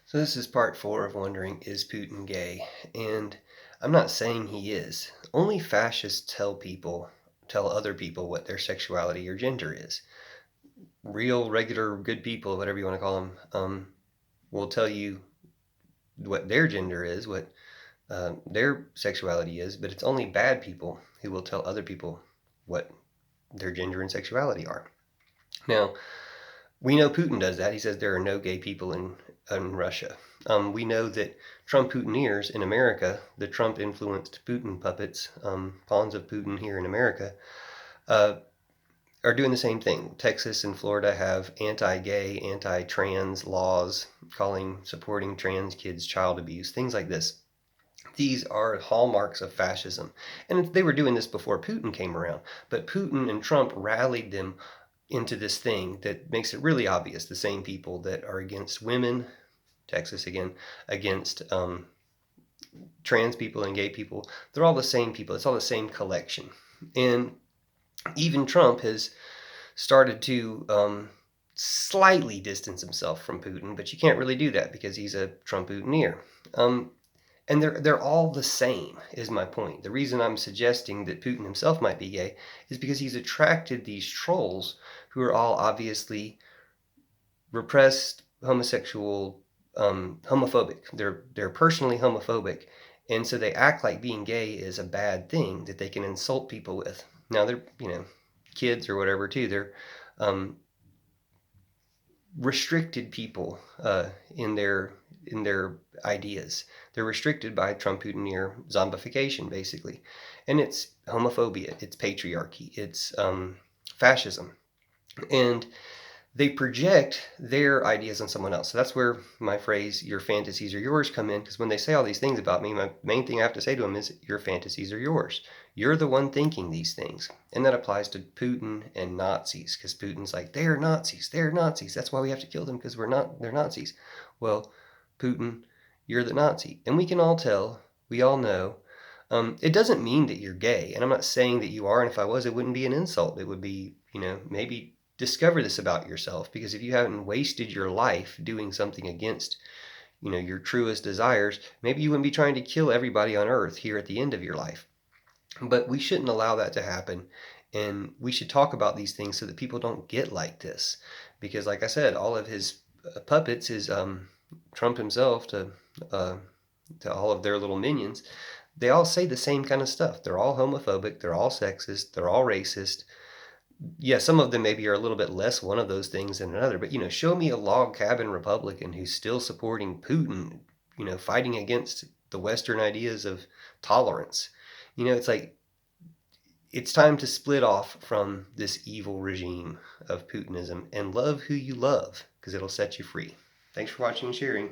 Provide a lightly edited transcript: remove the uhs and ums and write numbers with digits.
So this is part 4 of wondering, is Putin gay? And I'm not saying he is. Only fascists tell other people what their sexuality or gender is. Real, regular, good people, whatever you want to call them, will tell you what their gender is, what their sexuality is, but it's only bad people who will tell other people what their gender and sexuality are. Now, we know Putin does that. He says there are no gay people in Russia. We know that Trump Putineers in America, the Trump influenced Putin puppets, pawns of Putin here in America, uh, are doing the same thing. Texas and Florida have anti-gay, anti-trans laws supporting trans kids child abuse, things like this. These are hallmarks of fascism. And they were doing this before Putin came around. But Putin and Trump rallied them into this thing that makes it really obvious. The same people that are against women, Texas again, against trans people and gay people, they're all the same people. It's all the same collection. And even Trump has started to slightly distance himself from Putin, but you can't really do that because he's a Trump Putineer. And they're all the same, is my point. The reason I'm suggesting that Putin himself might be gay is because he's attracted these trolls who are all obviously repressed, homosexual, homophobic. They're personally homophobic, and so they act like being gay is a bad thing that they can insult people with. Now they're kids or whatever too. They're restricted people in their ideas. They're restricted by Trump Putineer zombification, basically. And it's homophobia, it's patriarchy, it's fascism. And they project their ideas on someone else. So that's where my phrase, your fantasies are yours, come in. Because when they say all these things about me, my main thing I have to say to them is, your fantasies are yours. You're the one thinking these things. And that applies to Putin and Nazis. Because Putin's like, they're Nazis, they're Nazis. That's why we have to kill them, because they're Nazis. Well, Putin, you're the Nazi. And we can all tell, we all know. It doesn't mean that you're gay. And I'm not saying that you are. And if I was, it wouldn't be an insult. It would be, maybe discover this about yourself, because if you haven't wasted your life doing something against your truest desires, maybe you wouldn't be trying to kill everybody on earth here at the end of your life. But we shouldn't allow that to happen, and we should talk about these things so that people don't get like this, because like I said, all of his puppets is Trump himself to all of their little minions. They all say the same kind of stuff. They're all homophobic, they're all sexist, they're all racist. Yeah, some of them maybe are a little bit less one of those things than another, but show me a log cabin Republican who's still supporting Putin, fighting against the Western ideas of tolerance. It's like, it's time to split off from this evil regime of Putinism and love who you love, because it'll set you free. Thanks for watching and sharing.